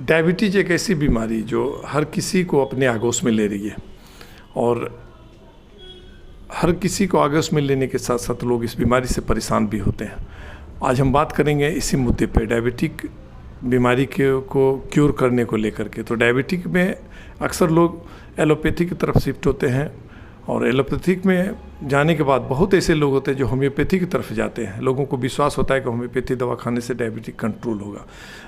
Diabetes एक ऐसी बीमारी जो हर किसी को अपने आगोश में ले रही है, और हर किसी को आगोश में लेने के साथ साथ लोग इस बीमारी से परेशान भी होते हैं। आज हम बात करेंगे इसी मुद्दे पे, डायबिटिक बीमारी को क्योर करने को लेकर के। तो डायबिटिक में अक्सर लोग एलोपैथी की तरफ शिफ्ट होते हैं, और एलोपैथिक में जाने के बाद बहुत ऐसे लोग होते हैं जो होम्योपैथी की तरफ जाते हैं। लोगों को विश्वास होता है कि होम्योपैथी दवा खाने से डायबिटिक कंट्रोल होगा।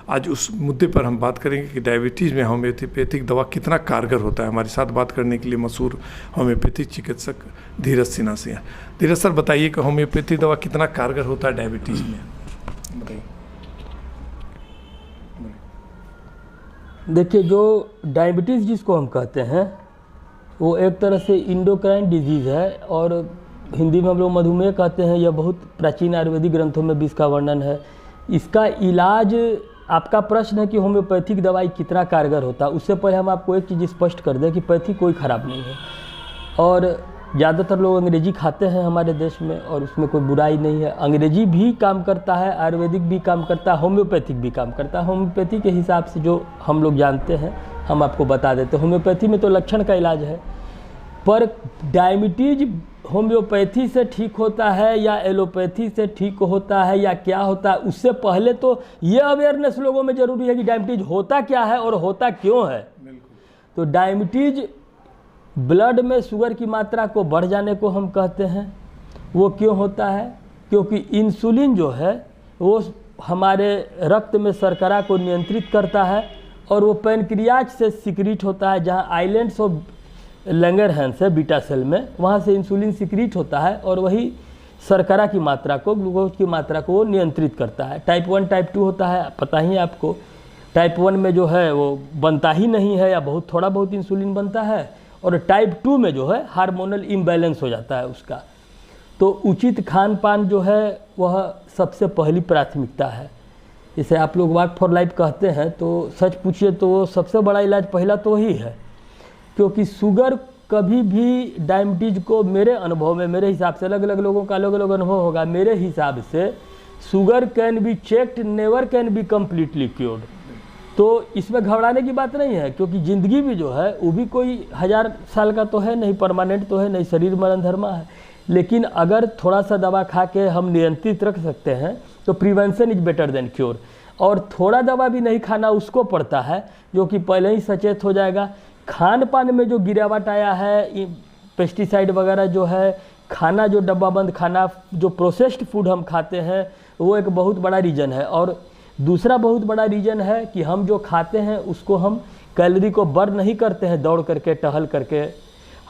आज उस मुद्दे पर हम बात करेंगे कि डायबिटीज़ में होम्योपैथिक दवा कितना कारगर होता है। हमारे साथ बात करने के लिए मशहूर होम्योपैथिक चिकित्सक धीरज सिन्हा से हैं। धीरज सर, बताइए कि होम्योपैथी दवा कितना कारगर होता है डायबिटीज़ में, बताइए। देखिए, जो डायबिटीज़ जिसको हम कहते हैं वो एक तरह से इंडोक्राइन डिजीज़ है, और हिंदी में हम लोग मधुमेह कहते हैं। यह बहुत प्राचीन आयुर्वेदिक ग्रंथों में भी इसका वर्णन है। इसका इलाज, आपका प्रश्न है कि होम्योपैथिक दवाई कितना कारगर होता है, उससे पहले हम आपको एक चीज़ स्पष्ट कर दें कि पैथी कोई ख़राब नहीं है, और ज़्यादातर लोग अंग्रेजी खाते हैं हमारे देश में, और उसमें कोई बुराई नहीं है। अंग्रेजी भी काम करता है, आयुर्वेदिक भी काम करता है, होम्योपैथिक भी काम करता है। होम्योपैथी के हिसाब से जो हम लोग जानते हैं हम आपको बता देते हैं। होम्योपैथी में तो लक्षण का इलाज है, पर डायबिटीज होम्योपैथी से ठीक होता है या एलोपैथी से ठीक होता है या क्या होता है, उससे पहले तो ये अवेयरनेस लोगों में ज़रूरी है कि डायबिटीज होता क्या है और होता क्यों है। तो डायबिटीज ब्लड में शुगर की मात्रा को बढ़ जाने को हम कहते हैं। वो क्यों होता है? क्योंकि इंसुलिन जो है वो हमारे रक्त में शर्करा को नियंत्रित करता है, और वो पैनक्रियाज से सिक्रीट होता है, जहाँ आइलैंड्स ऑफ लैंगरहैंस है बीटा सेल में, वहाँ से इंसुलिन सिक्रीट होता है, और वही शर्करा की मात्रा को, ग्लूकोज की मात्रा को वो नियंत्रित करता है। टाइप 1 टाइप 2 होता है, पता ही है आपको। टाइप 1 में जो है वो बनता ही नहीं है या बहुत थोड़ा बहुत इंसुलिन बनता है, और टाइप 2 में जो है हार्मोनल इम्बैलेंस हो जाता है उसका। तो उचित खान पान जो है वह सबसे पहली प्राथमिकता है। जैसे आप लोग वॉक फॉर लाइफ कहते हैं, तो सच पूछिए तो वो सबसे बड़ा इलाज पहला तो ही है, क्योंकि शुगर कभी भी डायबिटीज़ को, मेरे अनुभव में, मेरे हिसाब से, अलग अलग लोगों का अलग अलग अनुभव होगा, मेरे हिसाब से sugar can be checked, never can be completely cured. तो इसमें घबराने की बात नहीं है, क्योंकि ज़िंदगी भी जो है वो भी कोई 1000 साल का तो है नहीं, परमानेंट तो है नहीं, शरीर मरण धर्मा है। लेकिन अगर थोड़ा सा दवा खा के हम नियंत्रित रख सकते हैं तो prevention is better than cure. और थोड़ा दवा भी नहीं खाना उसको पड़ता है जो कि पहले ही सचेत हो जाएगा। खान पान में जो गिरावट आया है, पेस्टिसाइड वगैरह जो है, खाना जो डब्बाबंद खाना, जो प्रोसेस्ड फूड हम खाते हैं, वो एक बहुत बड़ा रीज़न है। और दूसरा बहुत बड़ा रीज़न है कि हम जो खाते हैं उसको हम कैलोरी को बर्न नहीं करते हैं दौड़ करके, टहल करके।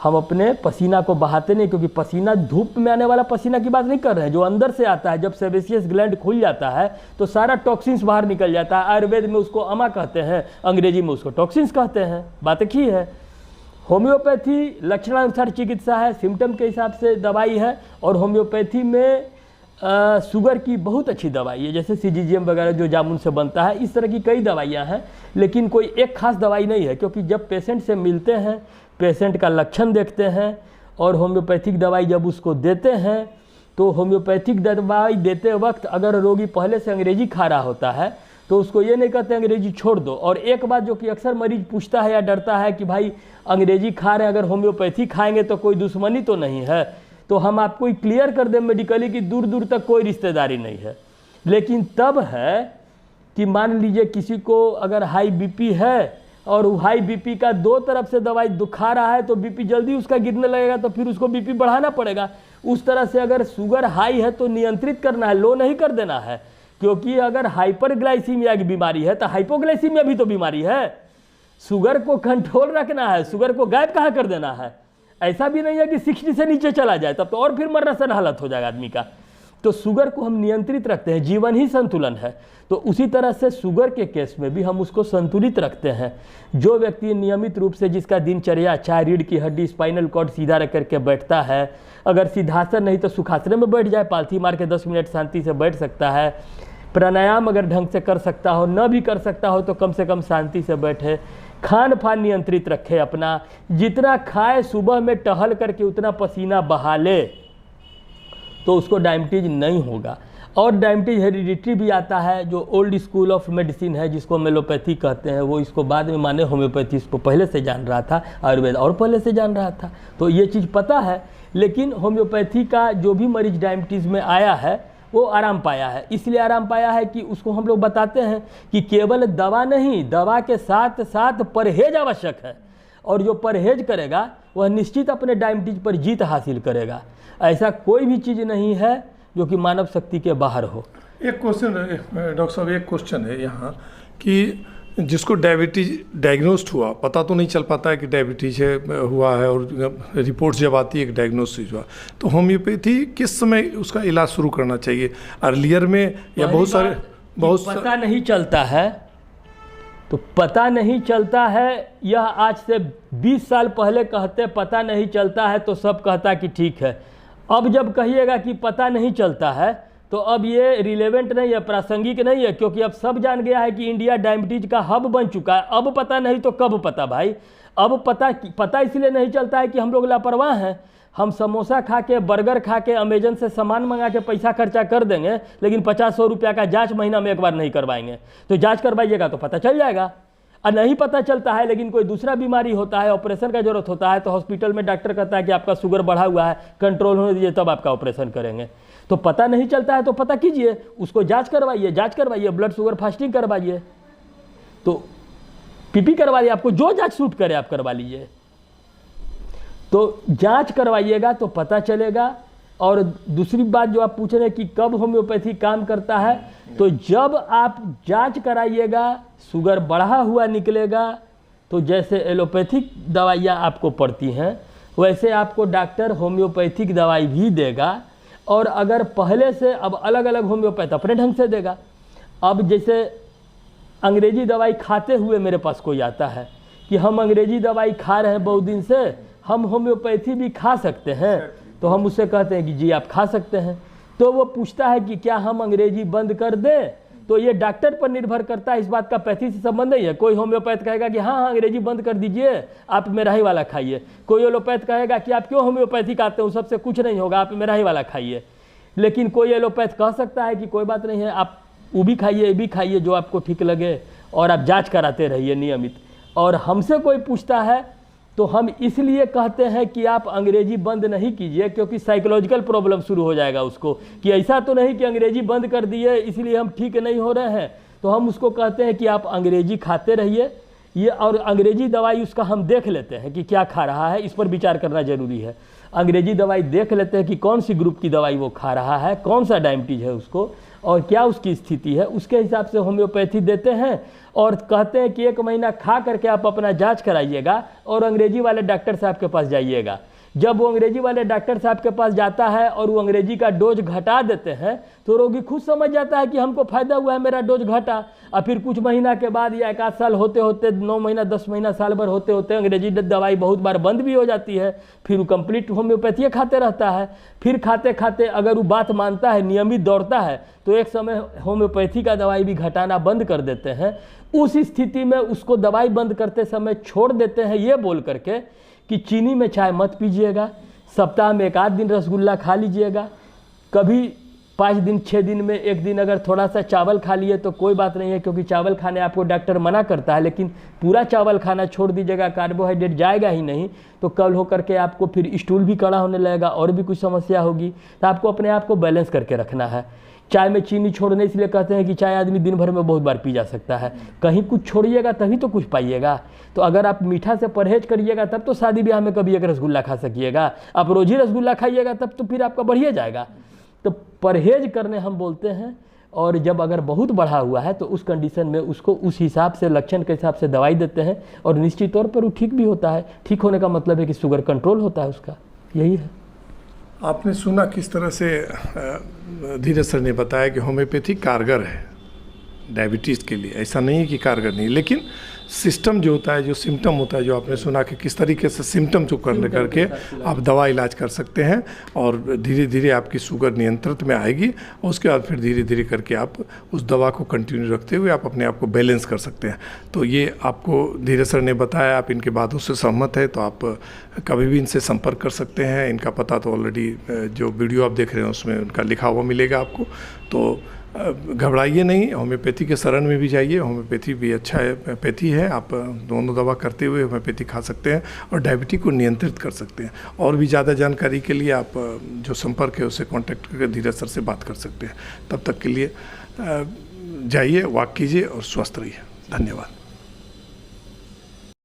हम अपने पसीना को बहाते नहीं, क्योंकि पसीना, धूप में आने वाला पसीना की बात नहीं कर रहे हैं, जो अंदर से आता है। जब सेबेसियस ग्लैंड खुल जाता है तो सारा टॉक्सिन्स बाहर निकल जाता है। आयुर्वेद में उसको अमा कहते हैं, अंग्रेजी में उसको टॉक्सिन्स कहते हैं। बात एक ही है। होम्योपैथी लक्षणानुसार चिकित्सा है, सिम्टम के हिसाब से दवाई है, और होम्योपैथी में शुगर की बहुत अच्छी दवाई है, जैसे सीजीजीएम वगैरह जो जामुन से बनता है, इस तरह की कई दवाइयाँ हैं। लेकिन कोई एक खास दवाई नहीं है, क्योंकि जब पेशेंट से मिलते हैं, पेशेंट का लक्षण देखते हैं, और होम्योपैथिक दवाई जब उसको देते हैं, तो होम्योपैथिक दवाई देते वक्त अगर रोगी पहले से अंग्रेजी खा रहा होता है तो उसको ये नहीं कहते अंग्रेजी छोड़ दो। और एक बात जो कि अक्सर मरीज पूछता है या डरता है कि भाई अंग्रेजी खा रहे हैं, अगर होम्योपैथी खाएंगे तो कोई दुश्मनी तो नहीं है। तो हम आपको क्लियर कर दें मेडिकली कि दूर दूर तक कोई रिश्तेदारी नहीं है। लेकिन तब है कि मान लीजिए किसी को अगर हाई बीपी है, और हाई बीपी का दो तरफ से दवाई दुखा रहा है, तो बीपी जल्दी उसका गिरने लगेगा, तो फिर उसको बीपी बढ़ाना पड़ेगा। उस तरह से अगर शुगर हाई है तो नियंत्रित करना है, लो नहीं कर देना है। क्योंकि अगर हाइपरग्लाइसीमिया की बीमारी है तो हाइपोग्लाइसीमिया भी तो बीमारी है। शुगर को कंट्रोल रखना है, शुगर को गायब कहाँ कर देना है। ऐसा भी नहीं है कि 60 से नीचे चला जाए, तब तो और फिर मरना हालत हो जाएगा आदमी का। तो शुगर को हम नियंत्रित रखते हैं, जीवन ही संतुलन है। तो उसी तरह से शुगर के केस में भी हम उसको संतुलित रखते हैं। जो व्यक्ति नियमित रूप से, जिसका दिनचर्या चाहे रीढ़ की हड्डी, स्पाइनल कॉर्ड सीधा रख करके बैठता है, अगर सिद्धासन नहीं तो सुखासन में बैठ जाए, पालथी मार के 10 मिनट शांति से बैठ सकता है। प्राणायाम अगर ढंग से कर सकता हो, न भी कर सकता हो तो कम से कम शांति से बैठे। खान पान नियंत्रित रखे अपना, जितना खाए सुबह में टहल करके उतना पसीना बहा ले, तो उसको डायबिटीज नहीं होगा। और डायबिटीज हेरिडिटरी भी आता है, जो ओल्ड स्कूल ऑफ मेडिसिन है जिसको हम एलोपैथी कहते हैं, वो इसको बाद में माने होम्योपैथी इसको पहले से जान रहा था, आयुर्वेद और पहले से जान रहा था, तो ये चीज़ पता है। लेकिन होम्योपैथी का जो भी मरीज डायबिटीज़ में आया है वो आराम पाया है। इसलिए आराम पाया है कि उसको हम लोग बताते हैं कि केवल दवा नहीं, दवा के साथ साथ परहेज आवश्यक है, और जो परहेज करेगा वह निश्चित अपने डायबिटीज पर जीत हासिल करेगा। ऐसा कोई भी चीज़ नहीं है जो कि मानव शक्ति के बाहर हो। एक क्वेश्चन डॉक्टर साहब, एक क्वेश्चन है यहाँ कि जिसको डायबिटीज डायग्नोस्ड हुआ, पता तो नहीं चल पाता है कि डायबिटीज हुआ है, और रिपोर्ट जब आती है कि डायग्नोसिस हुआ, तो होम्योपैथी किस समय उसका इलाज शुरू करना चाहिए, अर्लियर में या बहुत पता नहीं चलता है, तो पता नहीं चलता है। यह आज से 20 साल पहले कहते पता नहीं चलता है तो सब कहता कि ठीक है। अब जब कहिएगा कि पता नहीं चलता है तो अब ये रिलेवेंट नहीं है, प्रासंगिक नहीं है, क्योंकि अब सब जान गया है कि इंडिया डायबिटीज का हब बन चुका है। अब पता नहीं तो कब पता भाई? अब पता इसलिए नहीं चलता है कि हम लोग लापरवाह हैं। हम समोसा खा के, बर्गर खा के, अमेजन से सामान मंगा के पैसा खर्चा कर देंगे, लेकिन 50-100 रुपया का जांच महीना में एक बार नहीं करवाएंगे। तो जांच करवाइएगा तो पता चल जाएगा। और नहीं पता चलता है, लेकिन कोई दूसरा बीमारी होता है, ऑपरेशन का जरूरत होता है, तो हॉस्पिटल में डॉक्टर कहता है कि आपका शुगर बढ़ा हुआ है, कंट्रोल होने दीजिए तब आपका ऑपरेशन करेंगे। तो पता नहीं चलता है तो पता कीजिए, उसको जांच करवाइए, ब्लड शुगर फास्टिंग करवाइए, तो पीपी करवाइए, आपको जो जांच सूट करे आप करवा लीजिए। तो जांच करवाइएगा तो पता चलेगा। और दूसरी बात जो आप पूछ रहे हैं कि कब होम्योपैथी काम करता है, तो जब आप जांच कराइएगा, शुगर बढ़ा हुआ निकलेगा, तो जैसे एलोपैथिक दवाइयाँ आपको पड़ती हैं वैसे आपको डॉक्टर होम्योपैथिक दवाई भी देगा। और अगर पहले से, अब अलग अलग होम्योपैथ अपने ढंग से देगा। अब जैसे अंग्रेजी दवाई खाते हुए मेरे पास कोई आता है कि हम अंग्रेजी दवाई खा रहे हैं बहुत दिन से, हम होम्योपैथी भी खा सकते हैं, तो हम उससे कहते हैं कि जी आप खा सकते हैं। तो वो पूछता है कि क्या हम अंग्रेजी बंद कर दें? तो ये डॉक्टर पर निर्भर करता है, इस बात का पैथी से संबंध नहीं है। कोई होम्योपैथ कहेगा कि हाँ अंग्रेजी बंद कर दीजिए, आप मेरा ही वाला खाइए। कोई एलोपैथ कहेगा कि आप क्यों होम्योपैथी खाते हो, सबसे कुछ नहीं होगा, आप मेरा ही वाला खाइए। लेकिन कोई एलोपैथ कह सकता है कि कोई बात नहीं है, आप वो भी खाइए, ये भी खाइए, जो आपको ठीक लगे, और आप जाँच कराते रहिए नियमित। और हमसे कोई पूछता है तो हम इसलिए कहते हैं कि आप अंग्रेजी बंद नहीं कीजिए, क्योंकि साइकोलॉजिकल प्रॉब्लम शुरू हो जाएगा उसको, कि ऐसा तो नहीं कि अंग्रेजी बंद कर दिए इसलिए हम ठीक नहीं हो रहे हैं। तो हम उसको कहते हैं कि आप अंग्रेजी खाते रहिए, ये और अंग्रेजी दवाई उसका हम देख लेते हैं कि क्या खा रहा है, इस पर विचार करना जरूरी है। अंग्रेजी दवाई देख लेते हैं कि कौन सी ग्रुप की दवाई वो खा रहा है, कौन सा डायबिटीज है उसको, और क्या उसकी स्थिति है, उसके हिसाब से होम्योपैथी देते हैं। और कहते हैं कि 1 महीना खा करके आप अपना जांच कराइएगा और अंग्रेजी वाले डॉक्टर साहब के पास जाइएगा। जब वो अंग्रेजी वाले डॉक्टर साहब के पास जाता है और वो अंग्रेजी का डोज घटा देते हैं, तो रोगी खुद समझ जाता है कि हमको फायदा हुआ है, मेरा डोज घटा। और फिर कुछ महीना के बाद या 1 आध साल होते होते, 9 महीना 10 महीना साल भर होते होते अंग्रेजी दवाई बहुत बार बंद भी हो जाती है, फिर वो कंप्लीट होम्योपैथी खाते रहता है। फिर खाते खाते अगर वो बात मानता है, नियमित दौड़ता है, तो एक समय होम्योपैथी का दवाई भी घटाना बंद कर देते हैं। उस स्थिति में उसको दवाई बंद करते समय छोड़ देते हैं ये बोल करके कि चीनी में चाय मत पीजिएगा, सप्ताह में 1 आध दिन रसगुल्ला खा लीजिएगा, कभी 5 दिन 6 दिन में 1 दिन अगर थोड़ा सा चावल खा लिए तो कोई बात नहीं है, क्योंकि चावल खाने आपको डॉक्टर मना करता है, लेकिन पूरा चावल खाना छोड़ दीजिएगा, कार्बोहाइड्रेट जाएगा ही नहीं, तो कल हो करके आपको फिर स्टूल भी कड़ा होने लगेगा और भी कुछ समस्या होगी। तो आपको अपने आप को बैलेंस करके रखना है। चाय में चीनी छोड़ने इसलिए कहते हैं कि चाय आदमी दिन भर में बहुत बार पी जा सकता है, कहीं कुछ छोड़िएगा तभी तो कुछ पाइएगा। तो अगर आप मीठा से परहेज करिएगा तब तो शादी ब्याह में कभी 1 रसगुल्ला खा सकिएगा, आप रोज ही रसगुल्ला खाइएगा तब तो फिर आपका बढ़िया जाएगा। तो परहेज करने हम बोलते हैं। और जब अगर बहुत बढ़ा हुआ है तो उस कंडीशन में उसको उस हिसाब से, लक्षण के हिसाब से दवाई देते हैं, और निश्चित तौर पर वो ठीक भी होता है। ठीक होने का मतलब है कि शुगर कंट्रोल होता है उसका, यही है। आपने सुना किस तरह से धीरज सर ने बताया कि होम्योपैथी कारगर है डायबिटीज़ के लिए। ऐसा नहीं है कि कारगर नहीं, लेकिन सिस्टम जो होता है, जो सिम्टम होता है, जो आपने सुना कि किस तरीके से सिम्टम को करने करके आप दवा इलाज कर सकते हैं और धीरे धीरे आपकी शुगर नियंत्रित में आएगी। उसके बाद फिर धीरे धीरे करके आप उस दवा को कंटिन्यू रखते हुए आप अपने आप को बैलेंस कर सकते हैं। तो ये आपको धीरेज सर ने बताया, आप इनके बातों से सहमत है तो आप कभी भी इनसे संपर्क कर सकते हैं। इनका पता तो ऑलरेडी जो वीडियो आप देख रहे हैं उसमें उनका लिखा हुआ मिलेगा आपको। तो घबराइए नहीं, होम्योपैथी के शरण में भी जाइए, होम्योपैथी भी अच्छा है, पैथी है। आप दोनों दवा करते हुए होम्योपैथी खा सकते हैं और डायबिटीज को नियंत्रित कर सकते हैं। और भी ज़्यादा जानकारी के लिए आप जो संपर्क है उससे कांटेक्ट करके धीरज सर से बात कर सकते हैं। तब तक के लिए जाइए, वॉक कीजिए और स्वस्थ रहिए। धन्यवाद।